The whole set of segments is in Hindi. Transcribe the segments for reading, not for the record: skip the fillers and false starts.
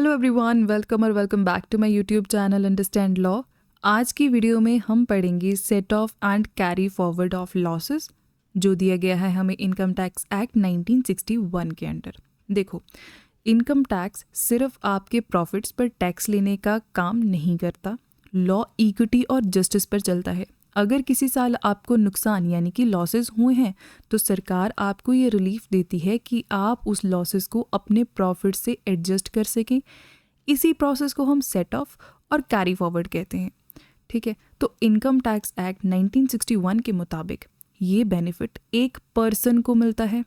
Hello everyone, welcome back to my YouTube channel understand law. आज की वीडियो में हम पढ़ेंगे set off and carry forward of losses जो दिया गया है हमें इनकम टैक्स एक्ट 1961 के अंडर। देखो, इनकम टैक्स सिर्फ आपके प्रॉफिट्स पर टैक्स लेने का काम नहीं करता, लॉ इक्विटी और जस्टिस पर चलता है। अगर किसी साल आपको नुकसान यानी कि लॉसेस हुए हैं तो सरकार आपको ये रिलीफ देती है कि आप उस लॉसेस को अपने प्रॉफिट से एडजस्ट कर सकें। इसी प्रोसेस को हम सेट ऑफ और कैरी फॉरवर्ड कहते हैं। ठीक है, तो इनकम टैक्स एक्ट 1961 के मुताबिक ये बेनिफिट एक पर्सन को मिलता है।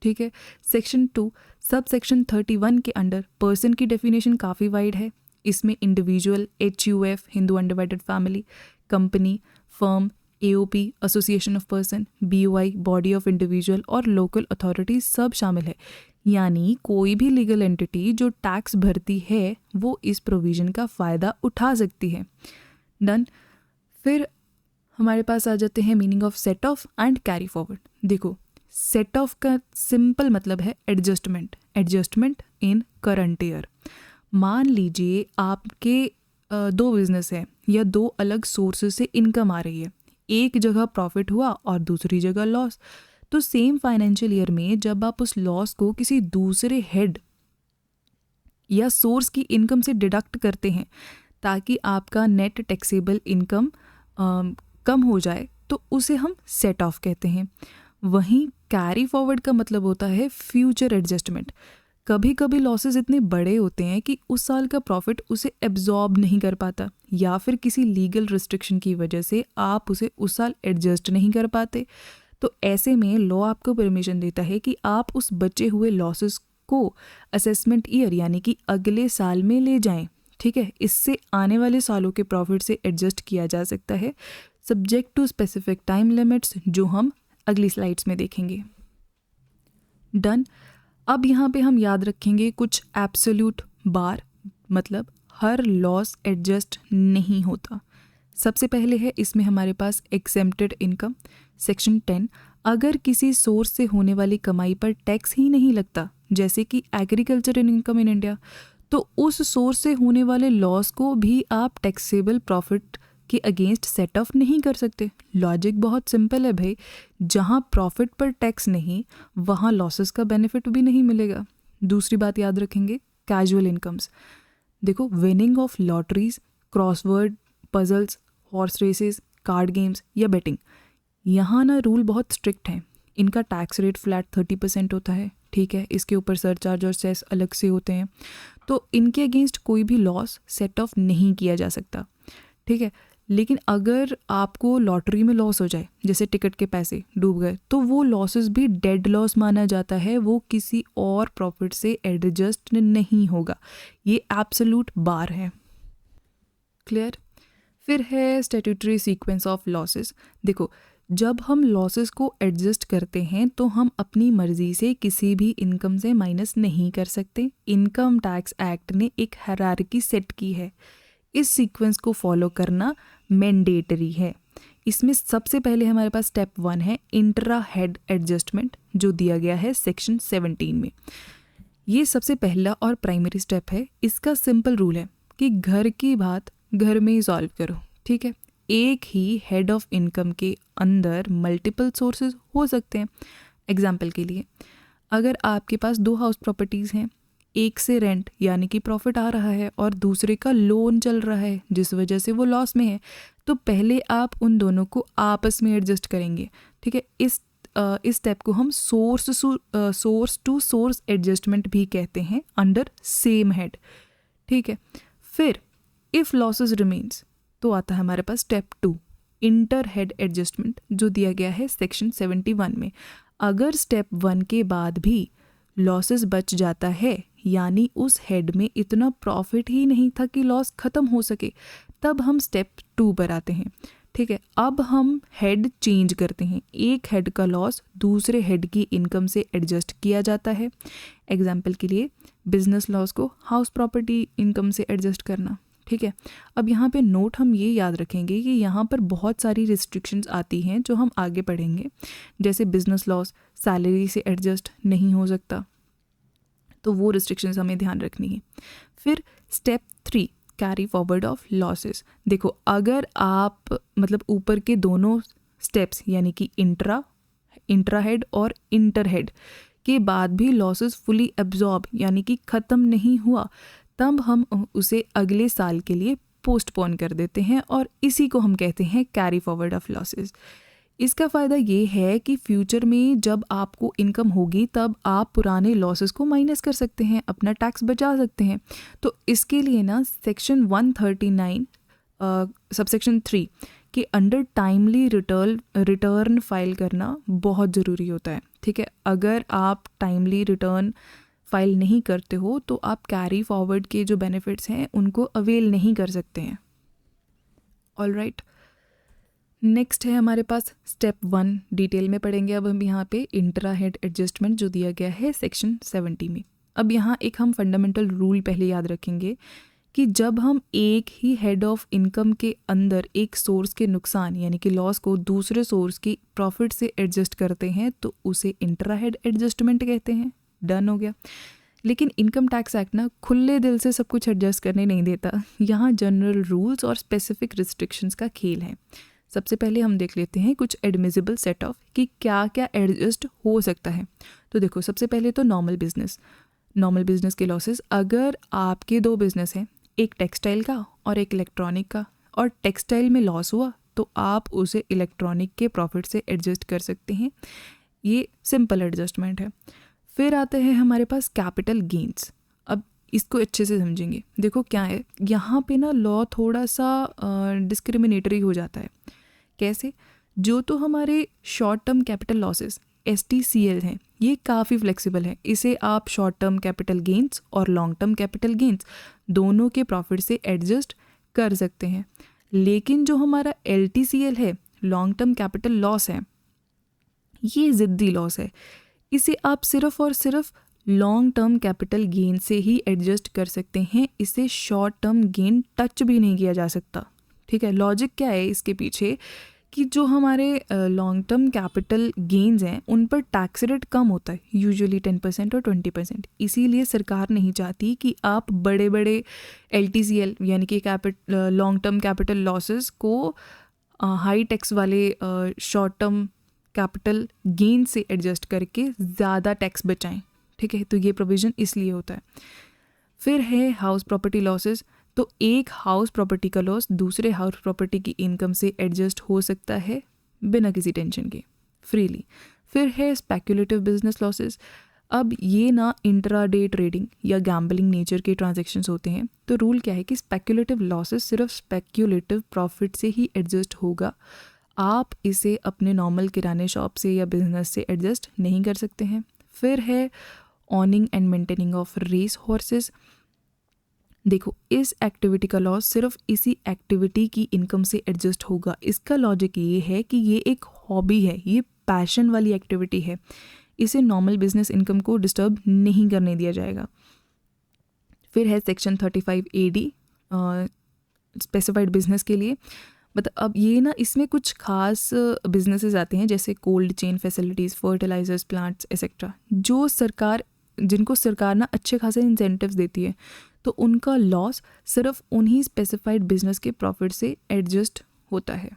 ठीक है, सेक्शन 2 सब सेक्शन 31 के अंडर पर्सन की डेफिनेशन काफ़ी वाइड है। इसमें individual, HUF Hindu undivided family, company, firm, AOP association of person, BOI body of individual और लोकल अथॉरिटी सब शामिल है। यानी कोई भी लीगल एंटिटी जो टैक्स भरती है वो इस प्रोविज़न का फ़ायदा उठा सकती है। डन। फिर हमारे पास आ जाते हैं meaning of set off and carry forward. देखो, सेट ऑफ का सिंपल मतलब है एडजस्टमेंट इन करंट ईयर। मान लीजिए आपके दो बिजनेस है या दो अलग सोर्सेज से इनकम आ रही है, एक जगह प्रॉफिट हुआ और दूसरी जगह लॉस। तो सेम फाइनेंशियल ईयर में जब आप उस लॉस को किसी दूसरे हेड या सोर्स की इनकम से डिडक्ट करते हैं ताकि आपका नेट टैक्सेबल इनकम कम हो जाए, तो उसे हम सेट ऑफ कहते हैं। वहीं कैरी फॉरवर्ड का मतलब होता है फ्यूचर एडजस्टमेंट। कभी कभी लॉसेस इतने बड़े होते हैं कि उस साल का प्रॉफिट उसे एब्जॉर्ब नहीं कर पाता या फिर किसी लीगल रिस्ट्रिक्शन की वजह से आप उसे उस साल एडजस्ट नहीं कर पाते। तो ऐसे में लॉ आपको परमिशन देता है कि आप उस बचे हुए लॉसेस को असेसमेंट ईयर यानी कि अगले साल में ले जाएं। ठीक है, इससे आने वाले सालों के प्रॉफिट से एडजस्ट किया जा सकता है subject to specific time limits, जो हम अगली स्लाइड्स में देखेंगे। डन। अब यहाँ पे हम याद रखेंगे कुछ एब्सोल्यूट बार, मतलब हर लॉस एडजस्ट नहीं होता। सबसे पहले है इसमें हमारे पास एक्सेम्प्टेड इनकम, सेक्शन 10। अगर किसी सोर्स से होने वाली कमाई पर टैक्स ही नहीं लगता, जैसे कि एग्रीकल्चर इनकम इन इंडिया, तो उस सोर्स से होने वाले लॉस को भी आप टैक्सेबल प्रॉफिट के अगेंस्ट सेट ऑफ नहीं कर सकते। लॉजिक बहुत सिंपल है भाई, जहाँ प्रॉफिट पर टैक्स नहीं वहाँ लॉसेस का बेनिफिट भी नहीं मिलेगा। दूसरी बात याद रखेंगे, कैजुअल इनकम्स। देखो, winning of lotteries, crossword puzzles, horse races, card games या बेटिंग, यहाँ ना रूल बहुत स्ट्रिक्ट हैं। इनका टैक्स रेट फ्लैट 30% होता है। ठीक है, इसके ऊपर सरचार्ज और सेस अलग से होते हैं, तो इनके अगेंस्ट कोई भी लॉस सेट ऑफ नहीं किया जा सकता। ठीक है, लेकिन अगर आपको लॉटरी में लॉस हो जाए, जैसे टिकट के पैसे डूब गए, तो वो लॉसेस भी डेड लॉस माना जाता है, वो किसी और प्रॉफिट से एडजस्ट नहीं होगा। ये एब्सोल्यूट बार है। क्लियर। फिर है स्टैट्यूटरी सीक्वेंस ऑफ लॉसेस। देखो, जब हम लॉसेस को एडजस्ट करते हैं तो हम अपनी मर्जी से किसी भी इनकम से माइनस नहीं कर सकते। इनकम टैक्स एक्ट ने एक हायरार्की सेट की है, इस सीक्वेंस को फॉलो करना मैंडेटरी है। इसमें सबसे पहले हमारे पास स्टेप 1 है इंट्रा हेड एडजस्टमेंट, जो दिया गया है सेक्शन 17 में। ये सबसे पहला और प्राइमरी स्टेप है। इसका सिंपल रूल है कि घर की बात घर में ही सॉल्व करो। ठीक है, एक ही हेड ऑफ इनकम के अंदर मल्टीपल सोर्सेज हो सकते हैं। एग्जाम्पल के लिए, अगर आपके पास 2 हाउस प्रॉपर्टीज़ हैं, एक से रेंट यानी कि प्रॉफिट आ रहा है और दूसरे का लोन चल रहा है जिस वजह से वो लॉस में है, तो पहले आप उन दोनों को आपस में एडजस्ट करेंगे। ठीक है, इस स्टेप को हम सोर्स टू सोर्स एडजस्टमेंट भी कहते हैं अंडर सेम हेड। ठीक है, फिर इफ़ लॉसेस रिमेन्स तो आता है हमारे पास स्टेप 2 इंटर हेड एडजस्टमेंट, जो दिया गया है सेक्शन 71 में। अगर स्टेप 1 के बाद भी लॉसेस बच जाता है, यानी उस हेड में इतना प्रॉफिट ही नहीं था कि लॉस ख़त्म हो सके, तब हम स्टेप 2 पर आते हैं। ठीक है, अब हम हेड चेंज करते हैं, एक हेड का लॉस दूसरे हेड की इनकम से एडजस्ट किया जाता है। एग्जाम्पल के लिए, बिजनेस लॉस को हाउस प्रॉपर्टी इनकम से एडजस्ट करना। ठीक है, अब यहाँ पे नोट हम ये याद रखेंगे कि यहाँ पर बहुत सारी रिस्ट्रिक्शंस आती हैं जो हम आगे पढ़ेंगे, जैसे बिजनेस लॉस सैलरी से एडजस्ट नहीं हो सकता, तो वो रिस्ट्रिक्शंस हमें ध्यान रखनी है। फिर step 3 carry forward of losses. देखो अगर आप मतलब ऊपर के दोनों स्टेप्स यानी कि इंट्रा हेड और इंटर हेड के बाद भी लॉसेस फुली एब्जॉर्ब यानी कि ख़त्म नहीं हुआ, तब हम उसे अगले साल के लिए पोस्टपोन कर देते हैं और इसी को हम कहते हैं कैरी फॉरवर्ड ऑफ लॉसेस। इसका फ़ायदा ये है कि फ्यूचर में जब आपको इनकम होगी तब आप पुराने लॉसेस को माइनस कर सकते हैं, अपना टैक्स बचा सकते हैं। तो इसके लिए ना सेक्शन 139 सबसेक्शन 3 के अंडर टाइमली रिटर्न फाइल करना बहुत ज़रूरी होता है। ठीक है, अगर आप टाइमली रिटर्न फाइल नहीं करते हो तो आप कैरी फॉरवर्ड के जो बेनिफिट्स हैं उनको अवेल नहीं कर सकते हैं। ऑल राइट, नेक्स्ट है हमारे पास स्टेप 1, डिटेल में पढ़ेंगे अब हम यहाँ पे इंट्रा हेड एडजस्टमेंट जो दिया गया है सेक्शन 70 में। अब यहाँ एक हम फंडामेंटल रूल पहले याद रखेंगे कि जब हम एक ही हेड ऑफ इनकम के अंदर एक सोर्स के नुकसान यानी कि लॉस को दूसरे सोर्स की प्रॉफिट से एडजस्ट करते हैं तो उसे इंट्रा हेड एडजस्टमेंट कहते हैं। डन हो गया। लेकिन इनकम टैक्स एक्ट ना खुले दिल से सब कुछ एडजस्ट करने नहीं देता। यहाँ जनरल रूल्स और स्पेसिफिक रिस्ट्रिक्शंस का खेल है। सबसे पहले हम देख लेते हैं कुछ एडमिसिबल सेट ऑफ कि क्या क्या एडजस्ट हो सकता है। तो देखो सबसे पहले तो नॉर्मल बिजनेस के लॉसेस। अगर आपके 2 बिजनेस हैं, एक टेक्सटाइल का और एक इलेक्ट्रॉनिक का, और टेक्सटाइल में लॉस हुआ तो आप उसे इलेक्ट्रॉनिक के प्रॉफिट से एडजस्ट कर सकते हैं। ये सिंपल एडजस्टमेंट है। फिर आते हैं हमारे पास कैपिटल गेन्स। अब इसको अच्छे से समझेंगे। देखो क्या है, यहाँ पे ना लॉ थोड़ा सा डिस्क्रिमिनेटरी हो जाता है। कैसे? जो तो हमारे short term capital losses STCL हैं, ये काफ़ी फ्लेक्सिबल है। इसे आप शॉर्ट टर्म कैपिटल गेन्स और लॉन्ग टर्म कैपिटल गेन्स दोनों के प्रॉफिट से एडजस्ट कर सकते हैं। लेकिन जो हमारा LTCL है, लॉन्ग टर्म कैपिटल लॉस है, ये ज़िद्दी लॉस है। इसे आप सिर्फ और सिर्फ लॉन्ग टर्म कैपिटल गेन से ही एडजस्ट कर सकते हैं। इसे शॉर्ट टर्म गेन टच भी नहीं किया जा सकता। ठीक है, लॉजिक क्या है इसके पीछे कि जो हमारे लॉन्ग टर्म कैपिटल गेन्स हैं उन पर टैक्स रेट कम होता है, यूजुअली 10% और 20%। इसीलिए सरकार नहीं चाहती कि आप बड़े बड़े LTCL यानी कि लॉन्ग टर्म कैपिटल लॉसेस को हाई टैक्स वाले शॉर्ट टर्म कैपिटल गेन से एडजस्ट करके ज़्यादा टैक्स बचाएं। ठीक है, तो ये प्रोविज़न इसलिए होता है। फिर है हाउस प्रॉपर्टी लॉसेस। तो एक हाउस प्रॉपर्टी का लॉस दूसरे हाउस प्रॉपर्टी की इनकम से एडजस्ट हो सकता है बिना किसी टेंशन के, फ्रीली। फिर है स्पेक्युलेटिव बिजनेस लॉसेस। अब ये ना इंट्राडे ट्रेडिंग या गैम्बलिंग नेचर के ट्रांजैक्शंस होते हैं। तो रूल क्या है कि स्पेक्युलेटिव लॉसेस सिर्फ स्पेक्युलेटिव प्रॉफिट से ही एडजस्ट होगा। आप इसे अपने नॉर्मल किराने शॉप से या बिजनेस से एडजस्ट नहीं कर सकते हैं। फिर है owning and maintaining of race horses. देखो इस एक्टिविटी का लॉस सिर्फ इसी एक्टिविटी की इनकम से एडजस्ट होगा। इसका लॉजिक ये है कि ये एक हॉबी है, ये पैशन वाली एक्टिविटी है। इसे नॉर्मल बिजनेस इनकम को डिस्टर्ब नहीं करने दिया जाएगा। फिर है सेक्शन 35 AD स्पेसिफाइड बिजनेस के लिए। मतलब अब ये ना इसमें कुछ खास बिजनेसेस आते हैं जैसे cold chain facilities, fertilisers plants etcetera, जिनको सरकार ना अच्छे खासे इंसेंटिव्स देती है। तो उनका लॉस सिर्फ उन्हीं स्पेसिफाइड बिजनेस के प्रॉफिट से एडजस्ट होता है।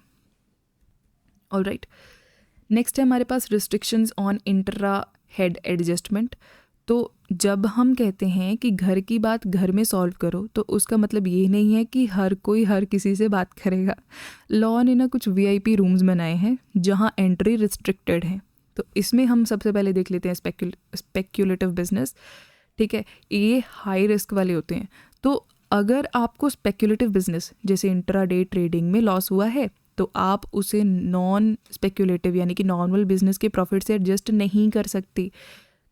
ऑल राइट, नेक्स्ट है हमारे पास restrictions on intra head adjustment. तो जब हम कहते हैं कि घर की बात घर में सॉल्व करो तो उसका मतलब ये नहीं है कि हर कोई हर किसी से बात करेगा। लॉ ने ना कुछ VIP रूम्स बनाए हैं जहाँ एंट्री रिस्ट्रिक्टेड है। तो इसमें हम सबसे पहले देख लेते हैं स्पेक्युलेटिव बिजनेस। ठीक है, ये हाई रिस्क वाले होते हैं। तो अगर आपको स्पेक्युलेटिव बिजनेस जैसे इंट्राडे ट्रेडिंग में लॉस हुआ है तो आप उसे नॉन स्पेक्युलेटिव यानी कि नॉर्मल बिजनेस के प्रॉफिट से एडजस्ट नहीं कर सकते।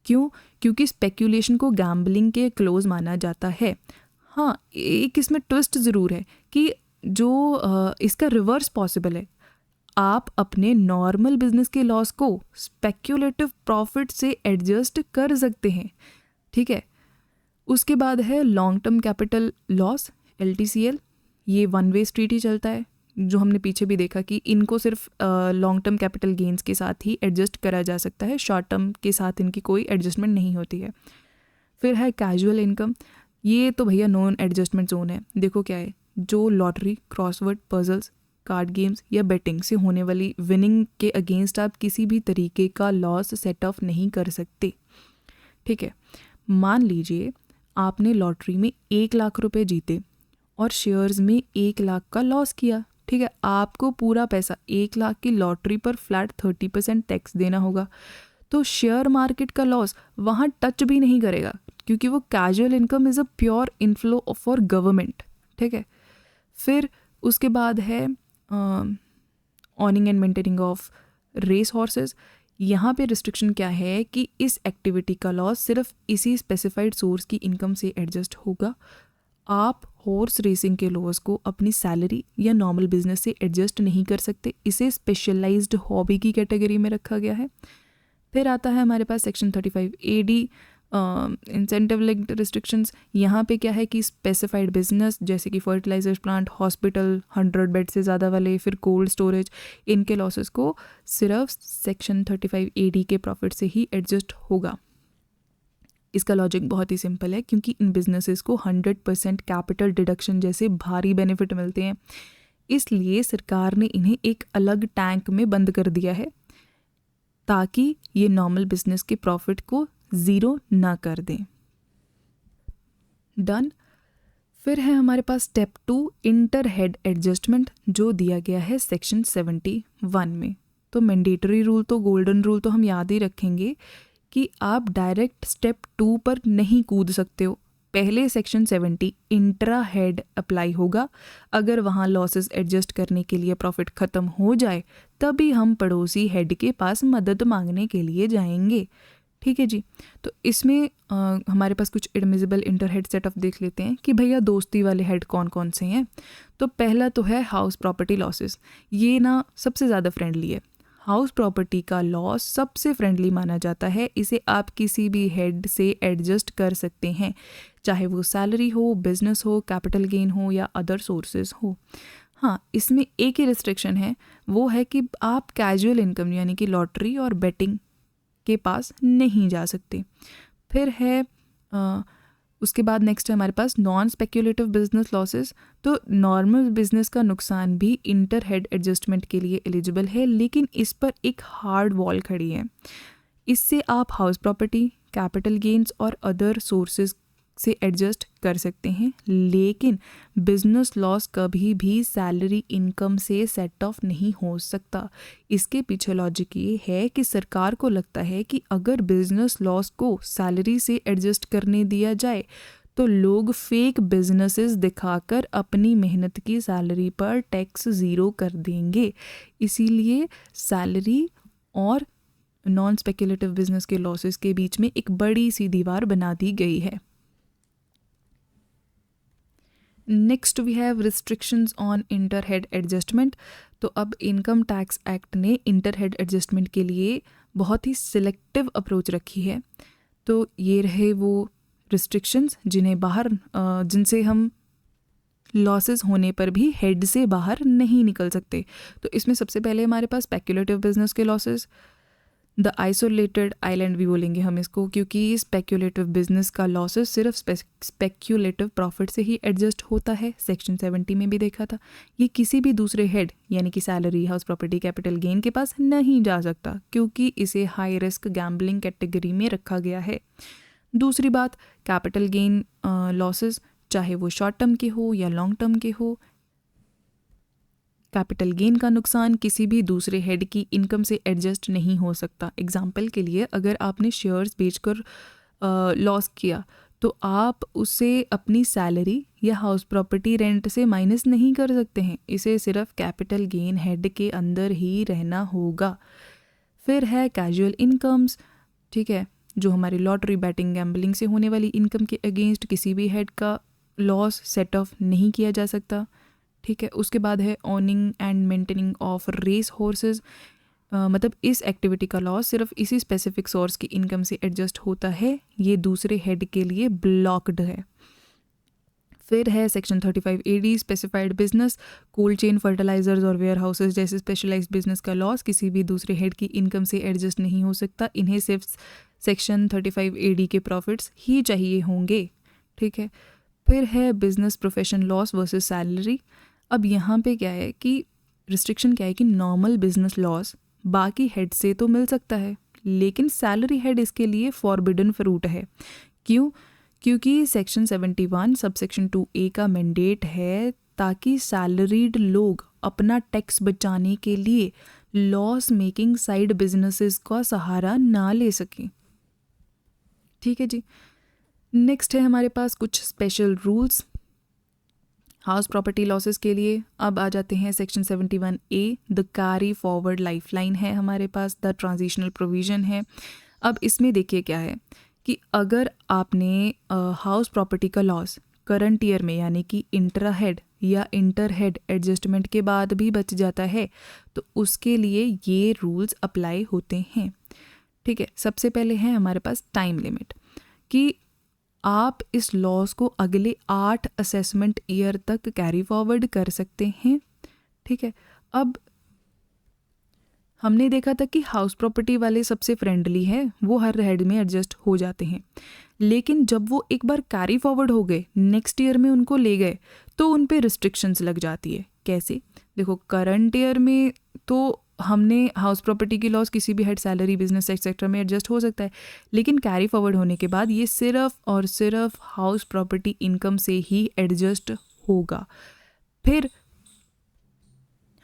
क्यों? क्योंकि स्पेक्यूलेशन को गैम्बलिंग के क्लोज माना जाता है। हाँ, एक इसमें ट्विस्ट ज़रूर है कि जो इसका रिवर्स पॉसिबल है। आप अपने नॉर्मल बिजनेस के लॉस को स्पेक्यूलेटिव प्रॉफिट से एडजस्ट कर सकते हैं। ठीक है, उसके बाद है long term capital loss LTCL। ये वन वे स्ट्रीट ही चलता है, जो हमने पीछे भी देखा कि इनको सिर्फ लॉन्ग टर्म कैपिटल गेन्स के साथ ही एडजस्ट करा जा सकता है, शॉर्ट टर्म के साथ इनकी कोई एडजस्टमेंट नहीं होती है। फिर है कैजुअल इनकम, ये तो भैया नॉन एडजस्टमेंट जोन है। देखो क्या है, जो lottery, crossword puzzles, card games या बेटिंग से होने वाली विनिंग के अगेंस्ट आप किसी भी तरीके का लॉस सेट ऑफ नहीं कर सकते। ठीक है, मान लीजिए आपने लॉटरी में 1 लाख रुपए जीते और शेयर्स में 1 लाख का लॉस किया। ठीक है, आपको पूरा पैसा 1 लाख की लॉटरी पर फ्लैट 30% टैक्स देना होगा। तो शेयर मार्केट का लॉस वहाँ टच भी नहीं करेगा, क्योंकि वो casual income is a pure inflow for government. ठीक है, फिर उसके बाद है owning and maintaining of race horses. यहाँ पे रिस्ट्रिक्शन क्या है कि इस एक्टिविटी का लॉस सिर्फ इसी स्पेसिफाइड सोर्स की इनकम से एडजस्ट होगा। आप हॉर्स रेसिंग के लॉस को अपनी सैलरी या नॉर्मल बिजनेस से एडजस्ट नहीं कर सकते, इसे स्पेशलाइज्ड हॉबी की कैटेगरी में रखा गया है। फिर आता है हमारे पास section 35 AD incentive linked restrictions. यहाँ पे क्या है कि स्पेसिफाइड बिजनेस जैसे कि फर्टिलाइजर्स प्लांट, हॉस्पिटल, 100 बेड से ज़्यादा वाले, फिर कोल्ड स्टोरेज, इनके लॉसेस को सिर्फ सेक्शन 35 AD के प्रॉफिट से ही एडजस्ट होगा। इसका लॉजिक बहुत ही सिंपल है, क्योंकि इन बिजनेसेस को 100% कैपिटल डिडक्शन जैसे भारी बेनिफिट मिलते हैं, इसलिए सरकार ने इन्हें एक अलग टैंक में बंद कर दिया है ताकि ये नॉर्मल बिजनेस के प्रॉफिट को ज़ीरो ना कर दें। डन। फिर है हमारे पास स्टेप 2 इंटर हेड एडजस्टमेंट, जो दिया गया है सेक्शन 71 में। तो मैंडेटरी रूल तो गोल्डन रूल तो हम याद ही रखेंगे कि आप डायरेक्ट स्टेप 2 पर नहीं कूद सकते हो। पहले सेक्शन 70 इंट्रा हेड अप्लाई होगा। अगर वहाँ लॉसेस एडजस्ट करने के लिए प्रॉफिट ख़त्म हो जाए तभी हम पड़ोसी हेड के पास मदद मांगने के लिए जाएंगे। ठीक है जी, तो इसमें हमारे पास कुछ एडमिसिबल इंटर हेड सेटअप देख लेते हैं कि भैया दोस्ती वाले हेड कौन कौन से हैं। तो पहला तो है हाउस प्रॉपर्टी लॉसेस, ये ना सबसे ज़्यादा फ्रेंडली है। हाउस प्रॉपर्टी का लॉस सबसे फ्रेंडली माना जाता है, इसे आप किसी भी हेड से एडजस्ट कर सकते हैं, चाहे वो सैलरी हो, बिजनेस हो, कैपिटल गेन हो या अदर सोर्सेज हो। हाँ, इसमें एक ही रिस्ट्रिक्शन है, वो है कि आप कैजुअल इनकम यानी कि लॉटरी और बेटिंग के पास नहीं जा सकते। फिर है उसके बाद नेक्स्ट है हमारे पास नॉन स्पेक्यूलेटिव बिजनेस लॉसेस। तो नॉर्मल बिजनेस का नुकसान भी इंटर हेड एडजस्टमेंट के लिए एलिजिबल है, लेकिन इस पर एक हार्ड वॉल खड़ी है। इससे आप हाउस प्रॉपर्टी, कैपिटल गेन्स और अदर सोर्सेज से एडजस्ट कर सकते हैं, लेकिन बिजनेस लॉस कभी भी सैलरी इनकम से सेट ऑफ नहीं हो सकता। इसके पीछे लॉजिक ये है कि सरकार को लगता है कि अगर बिजनेस लॉस को सैलरी से एडजस्ट करने दिया जाए तो लोग फेक बिजनेसेस दिखाकर अपनी मेहनत की सैलरी पर टैक्स ज़ीरो कर देंगे, इसीलिए सैलरी और नॉन स्पेक्युलेटिव बिजनेस के लॉसेस के बीच में एक बड़ी सी दीवार बना दी गई है। Next we have restrictions on inter head adjustment. तो अब इनकम टैक्स एक्ट ने इंटर हेड एडजस्टमेंट के लिए बहुत ही सिलेक्टिव अप्रोच रखी है। तो ये रहे वो रिस्ट्रिक्शंस जिनसे हम लॉसेस होने पर भी हेड से बाहर नहीं निकल सकते। तो इसमें सबसे पहले हमारे पास स्पेक्युलेटिव बिजनेस के लॉसेस, द आइसोलेटेड आइलैंड भी बोलेंगे हम इसको, क्योंकि स्पेक्यूलेटिव बिजनेस का लॉसेस सिर्फ स्पेक्यूलेटिव प्रॉफिट से ही एडजस्ट होता है। सेक्शन 70 में भी देखा था, ये किसी भी दूसरे हेड यानी कि salary, house property, capital gain के पास नहीं जा सकता, क्योंकि इसे हाई रिस्क गैम्बलिंग कैटेगरी में रखा गया है। दूसरी बात, कैपिटल गेन लॉसेस चाहे वो शॉर्ट टर्म के हो या लॉन्ग टर्म के हो, कैपिटल गेन का नुकसान किसी भी दूसरे हेड की इनकम से एडजस्ट नहीं हो सकता। एग्जाम्पल के लिए, अगर आपने शेयर्स बेचकर लॉस किया तो आप उसे अपनी सैलरी या हाउस प्रॉपर्टी रेंट से माइनस नहीं कर सकते हैं, इसे सिर्फ कैपिटल गेन हेड के अंदर ही रहना होगा। फिर है कैजुअल इनकम्स, ठीक है, जो हमारी लॉटरी, बैटिंग, गैम्बलिंग से होने वाली इनकम के अगेंस्ट किसी भी हेड का लॉस सेट ऑफ नहीं किया जा सकता। ठीक है, उसके बाद है owning and maintaining of race horses, मतलब इस एक्टिविटी का लॉस सिर्फ इसी स्पेसिफिक सोर्स की इनकम से एडजस्ट होता है, ये दूसरे हेड के लिए ब्लॉक्ड है। फिर है section 35 AD specified business, cold chain, fertilisers और वेयर हाउसेज जैसे स्पेशलाइज्ड बिजनेस का लॉस किसी भी दूसरे हेड की इनकम से एडजस्ट नहीं हो सकता, इन्हें सिर्फ सेक्शन 35 AD के प्रॉफिट्स ही चाहिए होंगे, ठीक है। फिर है business profession loss versus salary. अब यहाँ पे क्या है कि रिस्ट्रिक्शन क्या है कि नॉर्मल बिजनेस लॉस बाकी हेड से तो मिल सकता है, लेकिन सैलरी हेड इसके लिए फॉरबिडन फ्रूट है। क्यों? क्योंकि सेक्शन 71 सबसेक्शन 2A का मैंडेट है ताकि सैलरीड लोग अपना टैक्स बचाने के लिए लॉस मेकिंग साइड बिजनेसेस का सहारा ना ले सकें, ठीक है जी। नेक्स्ट है हमारे पास कुछ special rules house property losses के लिए। अब आ जाते हैं section 71A, the carry forward lifeline है हमारे पास, द ट्रांजिशनल प्रोविजन है। अब इसमें देखिए क्या है कि अगर आपने हाउस प्रॉपर्टी का लॉस करंट ईयर में यानी कि इंट्रा हेड या इंटर हेड एडजस्टमेंट के बाद भी बच जाता है तो उसके लिए ये रूल्स अप्लाई होते हैं, ठीक है। सबसे पहले है हमारे पास टाइम लिमिट कि आप इस लॉस को अगले 8 असेसमेंट ईयर तक कैरी फॉरवर्ड कर सकते हैं, ठीक है। अब हमने देखा था कि हाउस प्रॉपर्टी वाले सबसे फ्रेंडली है, वो हर हेड में एडजस्ट हो जाते हैं, लेकिन जब वो एक बार कैरी फॉरवर्ड हो गए नेक्स्ट ईयर में उनको ले गए तो उन पे रिस्ट्रिक्शंस लग जाती है। कैसे? देखो करंट ईयर में तो हमने हाउस प्रॉपर्टी की लॉस किसी भी हेड सैलरी बिजनेस एक्सेट्रा में एडजस्ट हो सकता है, लेकिन कैरी फॉरवर्ड होने के बाद ये सिर्फ और सिर्फ हाउस प्रॉपर्टी इनकम से ही एडजस्ट होगा। फिर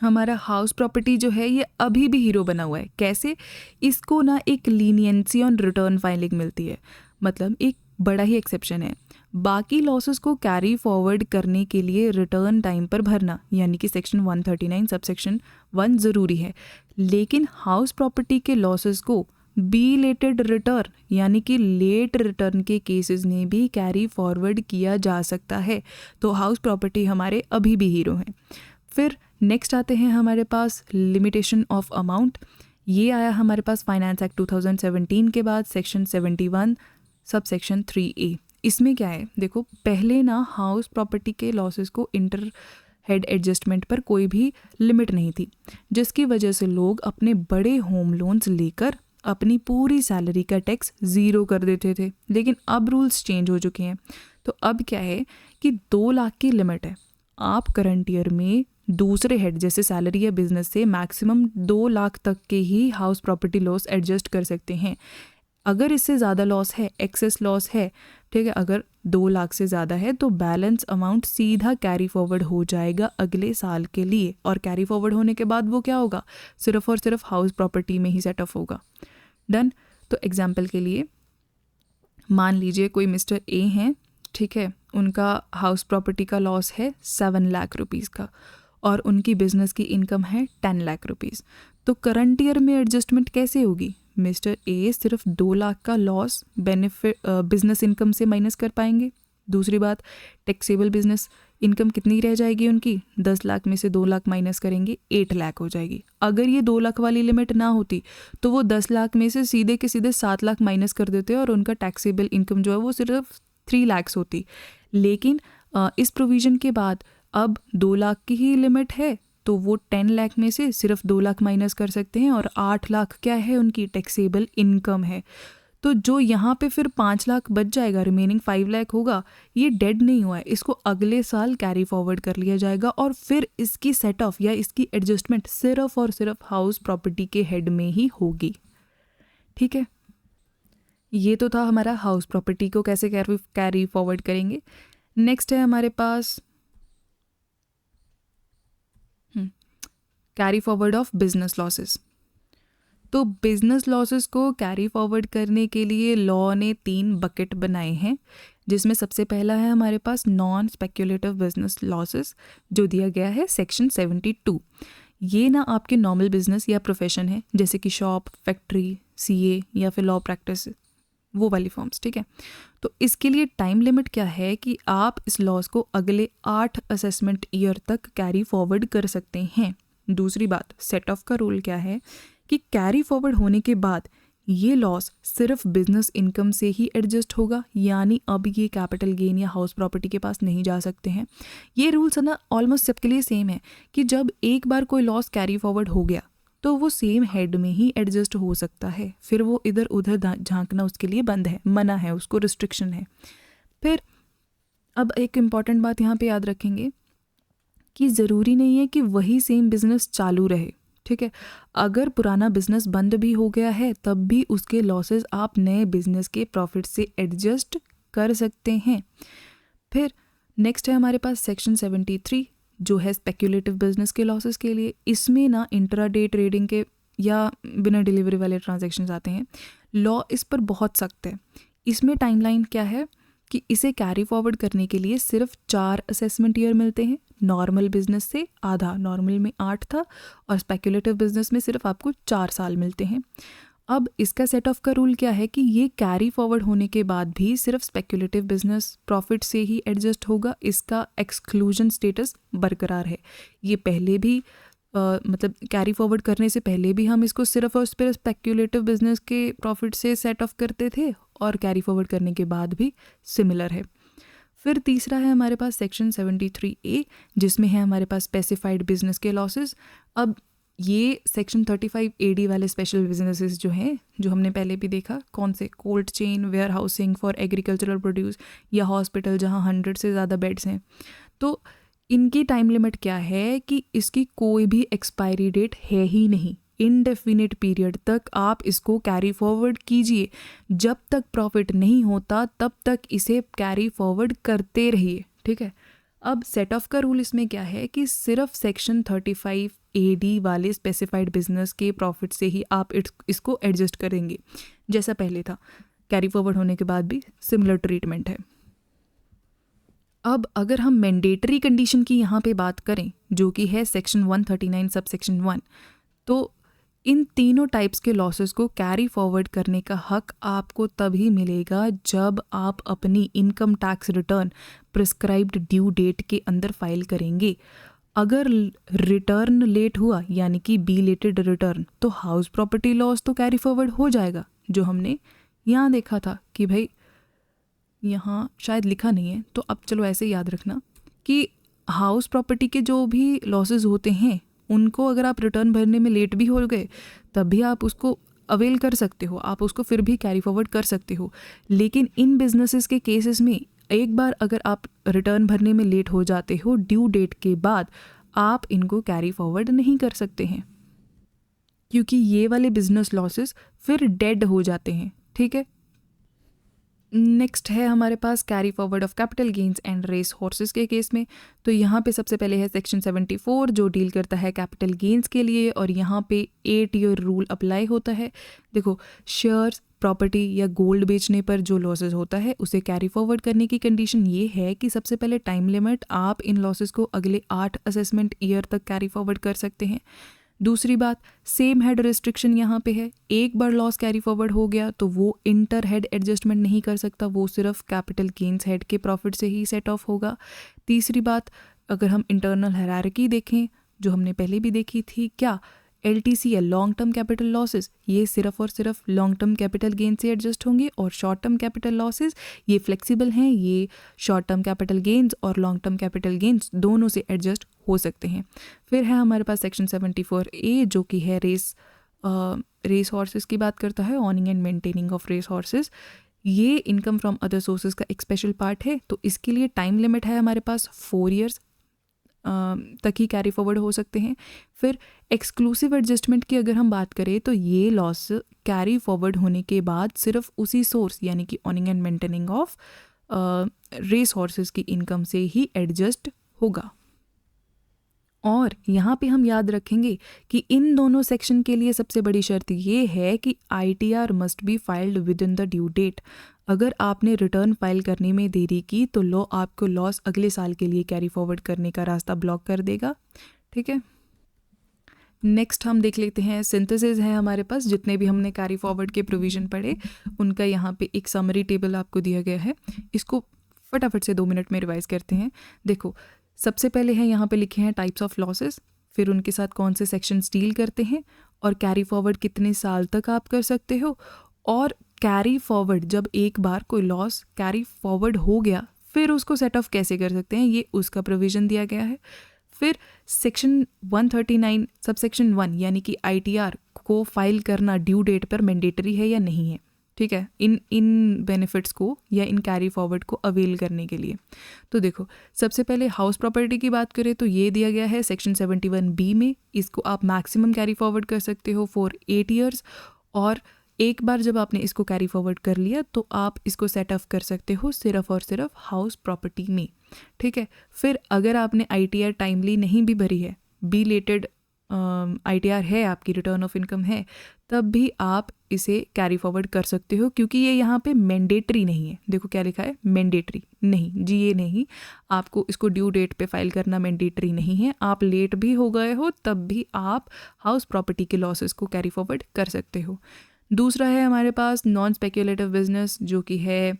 हमारा हाउस प्रॉपर्टी जो है ये अभी भी हीरो बना हुआ है। कैसे? इसको ना एक लीनियंसी ऑन रिटर्न फाइलिंग मिलती है, मतलब एक बड़ा ही एक्सेप्शन है। बाकी लॉसेस को कैरी फॉरवर्ड करने के लिए रिटर्न टाइम पर भरना यानी कि सेक्शन 139 सबसेक्शन 1 ज़रूरी है, लेकिन हाउस प्रॉपर्टी के लॉसेस को बिलेटेड रिटर्न यानी कि लेट रिटर्न के केसेस में भी कैरी फॉरवर्ड किया जा सकता है। तो हाउस प्रॉपर्टी हमारे अभी भी हीरो हैं। फिर नेक्स्ट आते हैं हमारे पास लिमिटेशन ऑफ अमाउंट। ये आया हमारे पास फाइनेंस एक्ट 2017 के बाद सेक्शन 71 सब सेक्शन 3A। इसमें क्या है, देखो पहले ना हाउस प्रॉपर्टी के लॉसेस को इंटर हेड एडजस्टमेंट पर कोई भी लिमिट नहीं थी, जिसकी वजह से लोग अपने बड़े होम लोन्स लेकर अपनी पूरी सैलरी का टैक्स ज़ीरो कर देते थे। लेकिन अब रूल्स चेंज हो चुके हैं, तो अब क्या है कि 2 लाख की लिमिट है। आप करंट ईयर में दूसरे हेड जैसे सैलरी या बिजनेस से मैक्सिमम 2 लाख तक के ही हाउस प्रॉपर्टी लॉस एडजस्ट कर सकते हैं। अगर इससे ज़्यादा लॉस है, एक्सेस लॉस है, ठीक है, अगर 2 लाख से ज़्यादा है तो बैलेंस अमाउंट सीधा कैरी फॉरवर्ड हो जाएगा अगले साल के लिए, और कैरी फॉरवर्ड होने के बाद वो क्या होगा, सिर्फ और सिर्फ हाउस प्रॉपर्टी में ही सेट ऑफ होगा। डन। तो एग्जाम्पल के लिए मान लीजिए कोई मिस्टर ए हैं, ठीक है, उनका हाउस प्रॉपर्टी का लॉस है 7 लाख रुपीज़ का और उनकी बिजनेस की इनकम है 10 लाख रुपीज़। तो करंट ईयर में एडजस्टमेंट कैसे होगी? मिस्टर ए सिर्फ 2 लाख का लॉस बेनिफिट बिजनेस इनकम से माइनस कर पाएंगे। दूसरी बात, टैक्सेबल बिजनेस इनकम कितनी रह जाएगी उनकी? 10 लाख में से 2 लाख माइनस करेंगे 8 लाख हो जाएगी। अगर ये 2 लाख वाली लिमिट ना होती तो वो 10 लाख में से सीधे के सीधे 7 लाख माइनस कर देते और उनका टैक्सेबल इनकम जो है वो सिर्फ 3 लाख होती। लेकिन इस प्रोविज़न के बाद अब 2 लाख की ही लिमिट है तो वो 10 लाख में से सिर्फ 2 लाख माइनस कर सकते हैं और 8 लाख क्या है, उनकी टैक्सेबल इनकम है। तो जो यहाँ पे फिर 5 लाख बच जाएगा, रिमेनिंग 5 लाख होगा, ये डेड नहीं हुआ है, इसको अगले साल कैरी फॉरवर्ड कर लिया जाएगा और फिर इसकी सेट ऑफ या इसकी एडजस्टमेंट सिर्फ और सिर्फ हाउस प्रॉपर्टी के हेड में ही होगी। ठीक है, ये तो था हमारा हाउस प्रॉपर्टी को कैसे कैरी फॉरवर्ड करेंगे। नेक्स्ट है हमारे पास carry forward of business losses. तो बिजनेस लॉसेस को कैरी फॉरवर्ड करने के लिए लॉ ने 3 बकेट बनाए हैं, जिसमें सबसे पहला है हमारे पास नॉन स्पेक्युलेटिव बिजनेस लॉसेस, जो दिया गया है सेक्शन 72। ये ना आपके नॉर्मल बिजनेस या प्रोफेशन है, जैसे कि शॉप, फैक्ट्री, सीए या फिर लॉ प्रैक्टिस, वो वाली फॉर्म्स। ठीक है, तो इसके लिए टाइम लिमिट क्या है कि आप इस लॉस को अगले 8 असेसमेंट ईयर तक कैरी फॉरवर्ड कर सकते हैं। दूसरी बात, सेट ऑफ का रूल क्या है कि कैरी फॉरवर्ड होने के बाद ये लॉस सिर्फ बिजनेस इनकम से ही एडजस्ट होगा, यानी अब ये कैपिटल गेन या हाउस प्रॉपर्टी के पास नहीं जा सकते हैं। ये रूल्स है ना ऑलमोस्ट सबके लिए सेम है कि जब एक बार कोई लॉस कैरी फॉरवर्ड हो गया तो वो सेम हेड में ही एडजस्ट हो सकता है, फिर वो इधर उधर झांकना उसके लिए बंद है, मना है, उसको रिस्ट्रिक्शन है। फिर अब एक इम्पॉर्टेंट बात यहाँ पे याद रखेंगे कि ज़रूरी नहीं है कि वही सेम बिजनेस चालू रहे, ठीक है। अगर पुराना बिजनेस बंद भी हो गया है तब भी उसके लॉसेस आप नए बिजनेस के प्रॉफिट से एडजस्ट कर सकते हैं। फिर नेक्स्ट है हमारे पास सेक्शन 73 जो है स्पेक्यूलेटिव बिजनेस के लॉसेस के लिए। इसमें ना इंट्राडे ट्रेडिंग के या बिना डिलीवरी वाले ट्रांजैक्शंस आते हैं। लॉ इस पर बहुत सख्त है। इसमें टाइमलाइन क्या है कि इसे कैरी फॉरवर्ड करने के लिए सिर्फ 4 असेसमेंट ईयर मिलते हैं। नॉर्मल बिजनेस से आधा, नॉर्मल में 8 था और स्पेक्यूलेटिव बिजनेस में सिर्फ आपको 4 साल मिलते हैं। अब इसका सेट ऑफ का रूल क्या है कि ये कैरी फॉरवर्ड होने के बाद भी सिर्फ स्पेक्यूलेटिव बिजनेस प्रॉफिट से ही एडजस्ट होगा, इसका एक्सक्लूजन स्टेटस बरकरार है। ये पहले भी मतलब कैरी फॉरवर्ड करने से पहले भी हम इसको सिर्फ और सिर्फ स्पेक्यूलेटिव बिजनेस के प्रॉफिट से सेट ऑफ करते थे और कैरी फॉरवर्ड करने के बाद भी सिमिलर है। फिर तीसरा है हमारे पास सेक्शन 73A जिसमें है हमारे पास स्पेसिफाइड बिजनेस के लॉसेस। अब ये सेक्शन 35AD वाले स्पेशल बिजनेसेस जो हैं, जो हमने पहले भी देखा, कौन से, cold chain, warehousing for agricultural produce या हॉस्पिटल जहाँ 100 से ज़्यादा बेड्स हैं, तो इनकी टाइम लिमिट क्या है कि इसकी कोई भी एक्सपायरी डेट है ही नहीं। इनडेफिनिट पीरियड तक आप इसको कैरी फॉरवर्ड कीजिए, जब तक प्रॉफिट नहीं होता तब तक इसे कैरी फॉरवर्ड करते रहिए, ठीक है। अब सेट ऑफ का रूल इसमें क्या है कि सिर्फ सेक्शन 35AD वाले स्पेसिफाइड बिजनेस के प्रॉफिट से ही आप इसको एडजस्ट करेंगे, जैसा पहले था। कैरी फॉरवर्ड होने के बाद भी सिमिलर ट्रीटमेंट है। अब अगर हम मैंडेटरी कंडीशन की यहाँ पे बात करें जो कि है सेक्शन 139 सब सेक्शन 1, तो इन तीनों टाइप्स के लॉसेस को कैरी फॉरवर्ड करने का हक आपको तभी मिलेगा जब आप अपनी income tax return prescribed due date के अंदर फाइल करेंगे। अगर रिटर्न लेट हुआ यानी कि बिलेटेड रिटर्न, तो हाउस प्रॉपर्टी लॉस तो कैरी फॉरवर्ड हो जाएगा, जो हमने यहाँ देखा था कि भाई यहाँ शायद लिखा नहीं है, तो अब चलो ऐसे याद रखना कि हाउस प्रॉपर्टी के जो भी लॉसेस होते हैं उनको अगर आप रिटर्न भरने में लेट भी हो गए तब भी आप उसको अवेल कर सकते हो, आप उसको फिर भी कैरी फॉरवर्ड कर सकते हो। लेकिन इन बिजनेसेस के केसेस में एक बार अगर आप रिटर्न भरने में लेट हो जाते हो ड्यू डेट के बाद, आप इनको कैरी फॉरवर्ड नहीं कर सकते हैं, क्योंकि ये वाले बिजनेस लॉसेस फिर डेड हो जाते हैं, ठीक है। नेक्स्ट है हमारे पास carry forward of capital gains and race horses के केस में। तो यहाँ पे सबसे पहले है सेक्शन 74 जो डील करता है कैपिटल गेन्स के लिए, और यहाँ पे 8 ईयर रूल अप्लाई होता है। देखो, शेयर्स, प्रॉपर्टी या गोल्ड बेचने पर जो लॉसेस होता है उसे कैरी फॉरवर्ड करने की कंडीशन ये है कि सबसे पहले टाइम लिमिट, आप इन लॉसेस को अगले 8 असेसमेंट ईयर तक कैरी फॉरवर्ड कर सकते हैं। दूसरी बात, सेम हेड रिस्ट्रिक्शन यहाँ पे है। एक बार लॉस कैरी फॉरवर्ड हो गया तो वो इंटर हेड एडजस्टमेंट नहीं कर सकता, वो सिर्फ कैपिटल गेन्स हेड के प्रॉफिट से ही सेट ऑफ होगा। तीसरी बात, अगर हम इंटरनल हायरार्की देखें जो हमने पहले भी देखी थी, क्या LTC या लॉन्ग टर्म कैपिटल लॉसेस ये सिर्फ और सिर्फ लॉन्ग टर्म कैपिटल गेन से एडजस्ट होंगे, और शॉर्ट टर्म कैपिटल लॉसेस ये फ्लेक्सिबल हैं, ये शॉर्ट टर्म कैपिटल गेन्स और लॉन्ग टर्म कैपिटल गेन्स दोनों से एडजस्ट हो सकते हैं। फिर है हमारे पास सेक्शन 74A जो कि है रेस हॉर्सेस की बात करता है, owning and maintaining of race horses. ये इनकम फ्रॉम अदर सोर्सेज का एक स्पेशल पार्ट है, तो इसके लिए टाइम लिमिट है हमारे पास 4 ईयर्स तक ही कैरी फॉरवर्ड हो सकते हैं। फिर एक्सक्लूसिव एडजस्टमेंट की अगर हम बात करें तो ये लॉस कैरी फॉरवर्ड होने के बाद सिर्फ उसी सोर्स यानी कि owning and maintaining of race horses की इनकम से ही एडजस्ट होगा। और यहाँ पे हम याद रखेंगे कि इन दोनों सेक्शन के लिए सबसे बड़ी शर्त ये है कि ITR must be filed within the due date. अगर आपने रिटर्न फाइल करने में देरी की तो लॉ आपको लॉस अगले साल के लिए कैरी फॉरवर्ड करने का रास्ता ब्लॉक कर देगा, ठीक है। नेक्स्ट हम देख लेते हैं, सिंथेसिस है हमारे पास। जितने भी हमने कैरी फॉरवर्ड के प्रोविज़न पढ़े उनका यहाँ पे एक समरी टेबल आपको दिया गया है, इसको फटाफट से 2 मिनट में रिवाइज करते हैं। देखो, सबसे पहले है यहाँ पे लिखे हैं टाइप्स ऑफ लॉसेस, फिर उनके साथ कौन से सेक्शंस डील करते हैं, और कैरी फॉरवर्ड कितने साल तक आप कर सकते हो, और कैरी फॉरवर्ड जब एक बार कोई लॉस कैरी फॉरवर्ड हो गया फिर उसको सेट ऑफ कैसे कर सकते हैं, ये उसका प्रोविज़न दिया गया है। फिर सेक्शन 139 सबसेक्शन 1 यानी कि ITR को फाइल करना ड्यू डेट पर मैंडेटरी है या नहीं है, ठीक है, इन बेनिफिट्स को या इन कैरी फॉरवर्ड को अवेल करने के लिए। तो देखो, सबसे पहले हाउस प्रॉपर्टी की बात करें तो ये दिया गया है सेक्शन 71B में, इसको आप मैक्सिमम कैरी फॉरवर्ड कर सकते हो फॉर 8 ईयर्स, और एक बार जब आपने इसको कैरी फॉरवर्ड कर लिया तो आप इसको सेट ऑफ कर सकते हो सिर्फ और सिर्फ हाउस प्रॉपर्टी में, ठीक है। फिर अगर आपने ITR टाइमली नहीं भी भरी है, बी लेटेड ITR है, आपकी रिटर्न ऑफ इनकम है, तब भी आप इसे कैरी फॉरवर्ड कर सकते हो, क्योंकि ये यहाँ पे मैंडेटरी नहीं है। देखो क्या लिखा है, मैंडेटरी नहीं जी, ये नहीं, आपको इसको ड्यू डेट पे फाइल करना मैंडेटरी नहीं है। आप लेट भी हो गए हो तब भी आप हाउस प्रॉपर्टी के लॉसेस को कैरी फॉरवर्ड कर सकते हो। दूसरा है हमारे पास नॉन स्पेक्यूलेटिव बिजनेस, जो कि है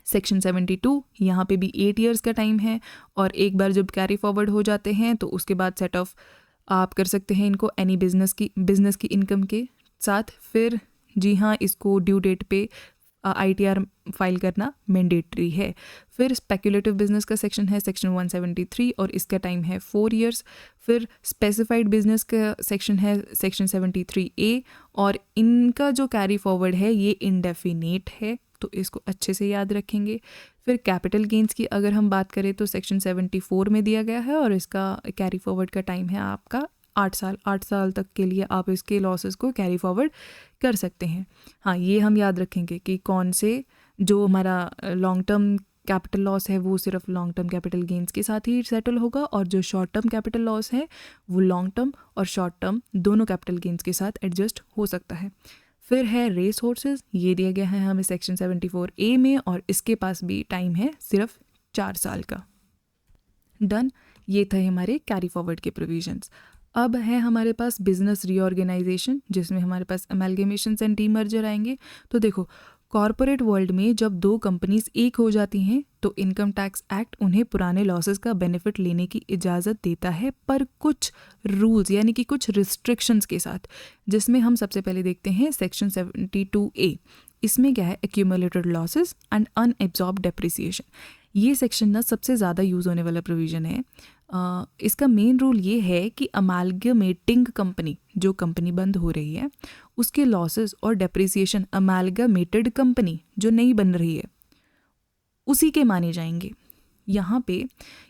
सेक्शन 72। यहाँ पे भी 8 ईयर्स का टाइम है, और एक बार जब कैरी फॉरवर्ड हो जाते हैं तो उसके बाद सेट ऑफ आप कर सकते हैं इनको एनी बिजनेस की इनकम के साथ। फिर जी हाँ, इसको ड्यू डेट पे ITR फाइल करना मैंडेटरी है। फिर स्पेक्यूलेटिव बिजनेस का सेक्शन है सेक्शन 173, और इसका टाइम है 4 ईयर्स। फिर स्पेसिफाइड बिजनेस का सेक्शन है सेक्शन 73A, और इनका जो कैरी फॉरवर्ड है ये इंडेफिनेट है, तो इसको अच्छे से याद रखेंगे। फिर कैपिटल गेंस की अगर हम बात करें तो सेक्शन 74 में दिया गया है, और इसका कैरी फॉरवर्ड का टाइम है आपका 8 साल। 8 साल तक के लिए आप इसके लॉसेस को कैरी फॉरवर्ड कर सकते हैं। हाँ, ये हम याद रखेंगे कि कौन से जो हमारा लॉन्ग टर्म कैपिटल लॉस है वो सिर्फ लॉन्ग टर्म कैपिटल गेंस के साथ ही सेटल होगा, और जो शॉर्ट टर्म कैपिटल लॉस है वो लॉन्ग टर्म और शॉर्ट टर्म दोनों कैपिटल गेंस के साथ एडजस्ट हो सकता है। फिर है रेस हॉर्सेस, ये दिया गया है हमें सेक्शन 74A में, और इसके पास भी टाइम है सिर्फ 4 साल का। डन, ये थे हमारे कैरी फॉरवर्ड के प्रोविजंस। अब है हमारे पास बिजनेस रीऑर्गेनाइजेशन, जिसमें हमारे पास अमेलगेमेशन एंड डीमर्जर आएंगे। तो देखो, कॉरपोरेट वर्ल्ड में जब 2 कंपनीज एक हो जाती हैं तो इनकम टैक्स एक्ट उन्हें पुराने लॉसेस का बेनिफिट लेने की इजाज़त देता है, पर कुछ रूल्स यानी कि कुछ रिस्ट्रिक्शंस के साथ, जिसमें हम सबसे पहले देखते हैं सेक्शन 72A। इसमें क्या है, accumulated losses and unabsorbed depreciation. ये सेक्शन ना सबसे ज़्यादा यूज़ होने वाला प्रोविज़न है। इसका मेन रूल ये है कि अमालगमेटिंग कंपनी, जो कंपनी बंद हो रही है, उसके लॉसेस और डेप्रिसिएशन अमालगमेटेड कंपनी जो नई बन रही है उसी के माने जाएंगे। यहाँ पे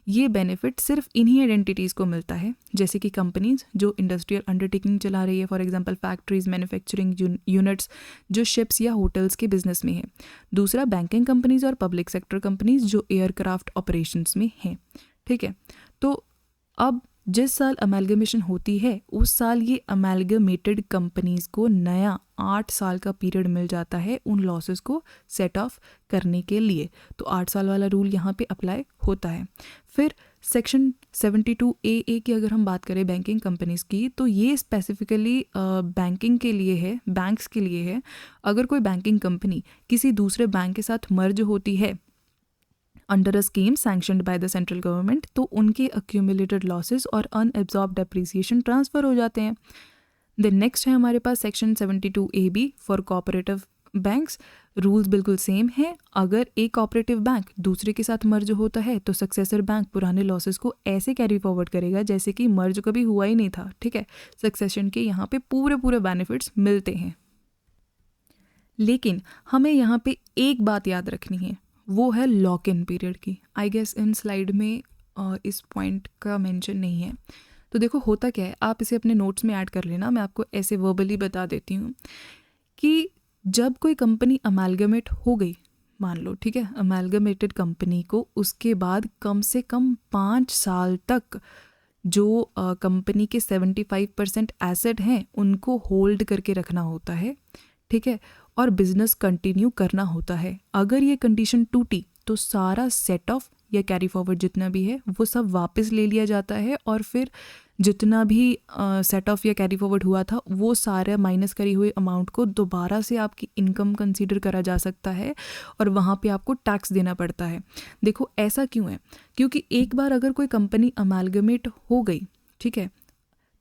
ये बेनिफिट सिर्फ इन्हीं आइडेंटिटीज़ को मिलता है, जैसे कि कंपनीज जो इंडस्ट्रियल अंडरटेकिंग चला रही है, for example factories, manufacturing units, जो शिप्स या होटल्स के बिजनेस में है। दूसरा, बैंकिंग कंपनीज और पब्लिक सेक्टर कंपनीज जो एयरक्राफ्ट ऑपरेशंस में हैं, ठीक है। तो अब जिस साल अमेलगमेशन होती है उस साल ये अमेलगमेटेड कंपनीज को नया 8 साल का पीरियड मिल जाता है उन लॉसेस को सेट ऑफ करने के लिए। तो 8 साल वाला रूल यहाँ पे अप्लाई होता है। फिर सेक्शन 72AA की अगर हम बात करें बैंकिंग कंपनीज की, तो ये स्पेसिफिकली बैंकिंग के लिए है, बैंक्स के लिए है। अगर कोई बैंकिंग कंपनी किसी दूसरे बैंक के साथ मर्ज होती है under a scheme sanctioned by the central government, तो उनके अक्यूमुलेटेड लॉसेस और अनएब्जॉर्ब्ड डेप्रिसिएशन ट्रांसफ़र हो जाते हैं। देन नेक्स्ट है हमारे पास section 72AB for cooperative banks. Rules बिल्कुल सेम है। अगर एक कोऑपरेटिव बैंक दूसरे के साथ मर्ज होता है तो सक्सेसर बैंक पुराने लॉसेस को ऐसे कैरी फॉरवर्ड करेगा जैसे कि मर्ज कभी हुआ ही नहीं था, ठीक है। सक्सेशन के यहाँ पे पूरे बेनिफिट्स मिलते हैं। लेकिन हमें यहाँ पे एक बात याद रखनी है, वो है लॉक इन पीरियड की। आई गेस इन स्लाइड में इस पॉइंट का मेंशन नहीं है। तो देखो होता क्या है, आप इसे अपने नोट्स में ऐड कर लेना, मैं आपको ऐसे वर्बली बता देती हूँ कि जब कोई कंपनी अमेलगमेट हो गई, मान लो, ठीक है, अमेलगमेटेड कंपनी को, उसके बाद कम से कम 5 साल तक जो कंपनी के 75% एसेट हैं उनको होल्ड करके रखना होता है, ठीक है, और बिजनेस कंटिन्यू करना होता है। अगर ये कंडीशन टूटी तो सारा सेट ऑफ या कैरी फॉरवर्ड जितना भी है वो सब वापस ले लिया जाता है, और फिर जितना भी सेट ऑफ या कैरी फॉरवर्ड हुआ था वो सारे माइनस करी हुई अमाउंट को दोबारा से आपकी इनकम कंसीडर करा जा सकता है, और वहाँ पे आपको टैक्स देना पड़ता है। देखो ऐसा क्यों है, क्योंकि एक बार अगर कोई कंपनी अमेलगमेट हो गई, ठीक है,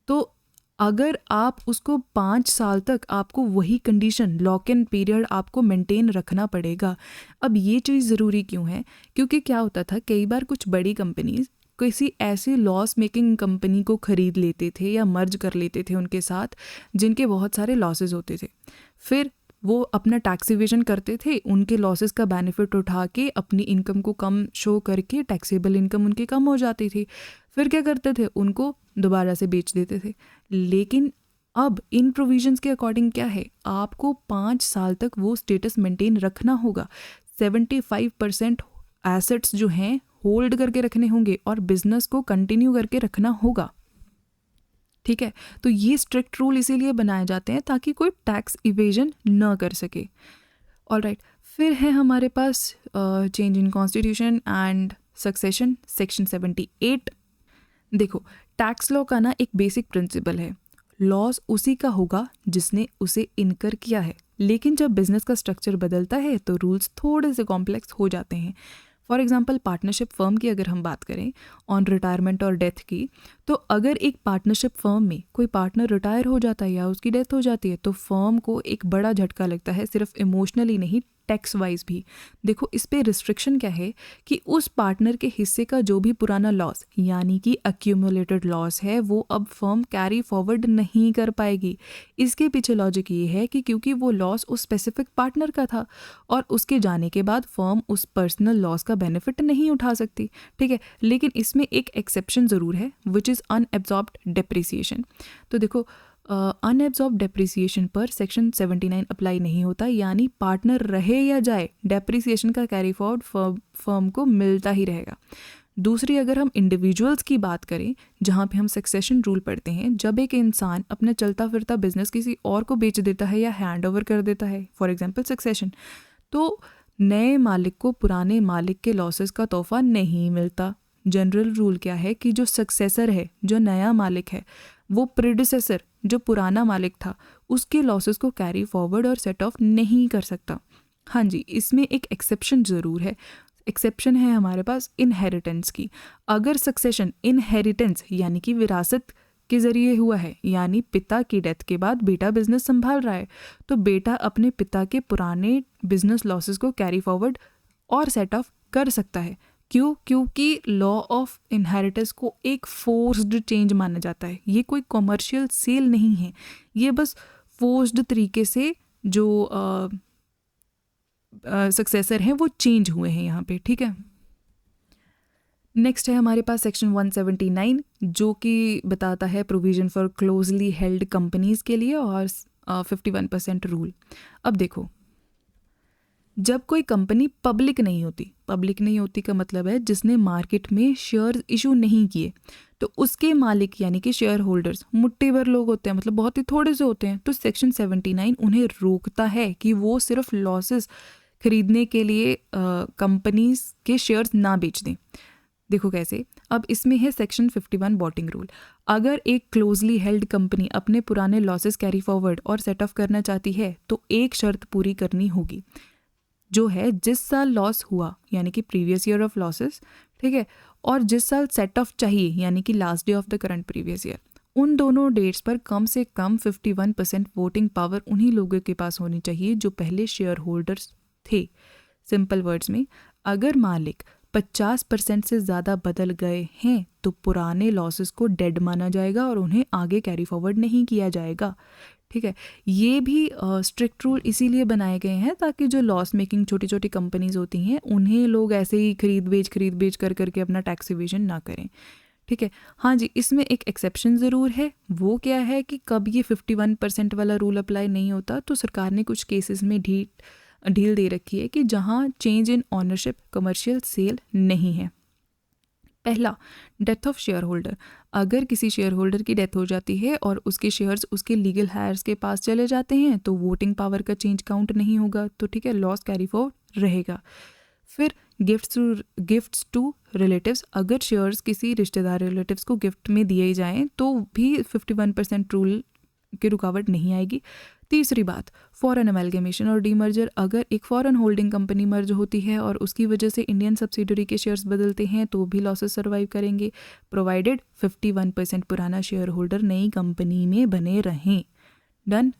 तो अगर आप उसको 5 साल तक आपको वही कंडीशन, लॉक इन पीरियड आपको मेंटेन रखना पड़ेगा। अब ये चीज़ ज़रूरी क्यों है, क्योंकि क्या होता था, कई बार कुछ बड़ी कंपनीज किसी ऐसी लॉस मेकिंग कंपनी को ख़रीद लेते थे या मर्ज कर लेते थे उनके साथ जिनके बहुत सारे लॉसेस होते थे। फिर वो अपना टैक्स इवेजन करते थे, उनके लॉसेस का बेनिफिट उठा के अपनी इनकम को कम शो करके टैक्सेबल इनकम उनकी कम हो जाती थी। फिर क्या करते थे, उनको दोबारा से बेच देते थे। लेकिन अब इन प्रोविजंस के अकॉर्डिंग क्या है, आपको 5 साल तक वो स्टेटस मेंटेन रखना होगा। 75% एसेट्स जो हैं होल्ड करके रखने होंगे और बिजनेस को कंटिन्यू करके रखना होगा। ठीक है, तो ये स्ट्रिक्ट रूल इसीलिए बनाए जाते हैं ताकि कोई टैक्स इवेजन न कर सके। ऑलराइट, फिर है हमारे पास change in constitution and succession section 78। देखो, टैक्स लॉ का ना एक बेसिक प्रिंसिपल है, लॉस उसी का होगा जिसने उसे इनकर किया है। लेकिन जब बिजनेस का स्ट्रक्चर बदलता है तो रूल्स थोड़े से कॉम्प्लेक्स हो जाते हैं। फॉर एग्जांपल, पार्टनरशिप फर्म की अगर हम बात करें ऑन रिटायरमेंट और डेथ की, तो अगर एक पार्टनरशिप फर्म में कोई पार्टनर रिटायर हो जाता है या उसकी डेथ हो जाती है तो फर्म को एक बड़ा झटका लगता है, सिर्फ इमोशनली नहीं, टैक्स वाइज भी। देखो, इस पे रिस्ट्रिक्शन क्या है कि उस पार्टनर के हिस्से का जो भी पुराना लॉस यानी कि अक्यूमुलेटेड लॉस है वो अब फर्म कैरी फॉरवर्ड नहीं कर पाएगी। इसके पीछे लॉजिक ये है कि क्योंकि वो लॉस उस स्पेसिफिक पार्टनर का था और उसके जाने के बाद फर्म उस पर्सनल लॉस का बेनिफिट नहीं उठा सकती। ठीक है, लेकिन इसमें एक एक्सेप्शन ज़रूर है, विच इज़ अनएब्जॉर्ब्ड डेप्रिसिएशन। तो देखो, अनएब्जॉर्ब डेप्रिसिएशन पर सेक्शन 79 अप्लाई नहीं होता, यानी पार्टनर रहे या जाए डेप्रिसिएशन का कैरी फॉरवर्ड फर्म को मिलता ही रहेगा। दूसरी, अगर हम इंडिविजुअल्स की बात करें जहाँ पे हम सक्सेशन रूल पढ़ते हैं, जब एक इंसान अपना चलता फिरता बिजनेस किसी और को बेच देता है या हैंड ओवर कर देता है, फॉर एग्जांपल सक्सेशन, तो नए मालिक को पुराने मालिक के लॉसेस का तोहफा नहीं मिलता। जनरल रूल क्या है कि जो सक्सेसर है, जो नया मालिक है, वो प्रेडिसेसर जो पुराना मालिक था उसके लॉसेस को कैरी फॉरवर्ड और सेट ऑफ नहीं कर सकता। हाँ जी, इसमें एक एक्सेप्शन ज़रूर है। एक्सेप्शन है हमारे पास इनहेरिटेंस की। अगर सक्सेशन इनहेरिटेंस यानी कि विरासत के ज़रिए हुआ है, यानी पिता की डेथ के बाद बेटा बिजनेस संभाल रहा है, तो बेटा अपने पिता के पुराने बिजनेस लॉसेस को कैरी फॉरवर्ड और सेट ऑफ कर सकता है। क्यों? क्योंकि लॉ ऑफ इनहेरिटेंस को एक फोर्स्ड चेंज माना जाता है। ये कोई कॉमर्शियल सेल नहीं है, ये बस फोर्स्ड तरीके से जो सक्सेसर हैं वो चेंज हुए हैं यहाँ पे। ठीक है, नेक्स्ट है हमारे पास सेक्शन 179 जो कि बताता है provision for closely held companies के लिए और 51% रूल। अब देखो, जब कोई कंपनी पब्लिक नहीं होती का मतलब है जिसने मार्केट में शेयर इशू नहीं किए, तो उसके मालिक यानी कि शेयर होल्डर्स मुट्ठी भर लोग होते हैं, मतलब बहुत ही थोड़े से होते हैं। तो सेक्शन 79 उन्हें रोकता है कि वो सिर्फ लॉसेस खरीदने के लिए कंपनीज के शेयर्स ना बेच दें। देखो कैसे, अब इसमें है सेक्शन 51 बॉटिंग रूल। अगर एक क्लोजली हेल्ड कंपनी अपने पुराने लॉसेस कैरी फॉरवर्ड और सेट ऑफ करना चाहती है तो एक शर्त पूरी करनी होगी, जो है जिस साल लॉस हुआ यानी कि प्रीवियस ईयर ऑफ लॉसेस, ठीक है, और जिस साल सेट ऑफ चाहिए यानी कि last day of the current previous year, उन दोनों डेट्स पर कम से कम 51% वोटिंग पावर उन्हीं लोगों के पास होनी चाहिए जो पहले शेयर होल्डर्स थे। सिंपल वर्ड्स में, अगर मालिक 50% से ज़्यादा बदल गए हैं तो पुराने लॉसेस को डेड माना जाएगा और उन्हें आगे कैरी फॉरवर्ड नहीं किया जाएगा। ठीक है, ये भी स्ट्रिक्ट रूल इसीलिए बनाए गए हैं ताकि जो लॉस मेकिंग छोटी छोटी कंपनीज होती हैं उन्हें लोग ऐसे ही खरीद बेच कर करके अपना टैक्स इवेजन ना करें। ठीक है, हाँ जी, इसमें एक एक्सेप्शन ज़रूर है। वो क्या है कि कब ये 51% वाला रूल अप्लाई नहीं होता, तो सरकार ने कुछ केसेस में ढील दे रखी है कि जहाँ change in ownership commercial sale नहीं है। पहला, डेथ ऑफ शेयर होल्डर। अगर किसी शेयर होल्डर की डेथ हो जाती है और उसके शेयर्स उसके लीगल हायर्स के पास चले जाते हैं तो वोटिंग पावर का चेंज काउंट नहीं होगा, तो ठीक है, लॉस कैरी फॉरवर्ड रहेगा। फिर गिफ्ट्स टू रिलेटिव्स। अगर शेयर्स किसी रिश्तेदार रिलेटिव्स को गिफ्ट में दिए जाएं तो भी 51% रूल की रुकावट नहीं आएगी। तीसरी बात, फॉरेन अमेलगेमेशन और डीमर्जर। अगर एक फॉरेन होल्डिंग कंपनी मर्ज होती है और उसकी वजह से इंडियन सब्सिडरी के शेयर्स बदलते हैं तो भी लॉसेस सर्वाइव करेंगे, प्रोवाइडेड 51% पुराना शेयर होल्डर नई कंपनी में बने रहें। डन।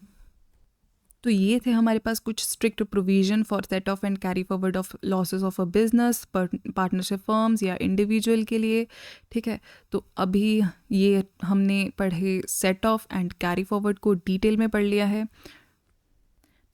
तो ये थे हमारे पास कुछ strict provision for set off and carry forward of losses of a business, partnership firms या इंडिविजुअल के लिए। ठीक है, तो अभी ये हमने पढ़े set off and carry forward को डिटेल में पढ़ लिया है।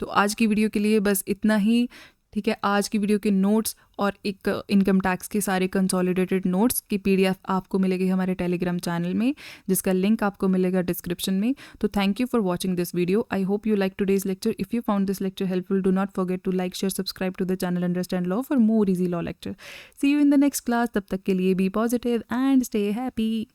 तो आज की वीडियो के लिए बस इतना ही। ठीक है, आज की वीडियो के नोट्स और एक इनकम टैक्स के सारे कंसोलिडेटेड नोट्स की PDF आपको मिलेगी हमारे टेलीग्राम चैनल में, जिसका लिंक आपको मिलेगा डिस्क्रिप्शन में। तो thank you for watching this video. I hope you like today's lecture. If you found this lecture helpful, do not forget to like, share, subscribe to the channel understand law for more easy law lecture. See you in the next class. तब तक के लिए be positive and stay happy.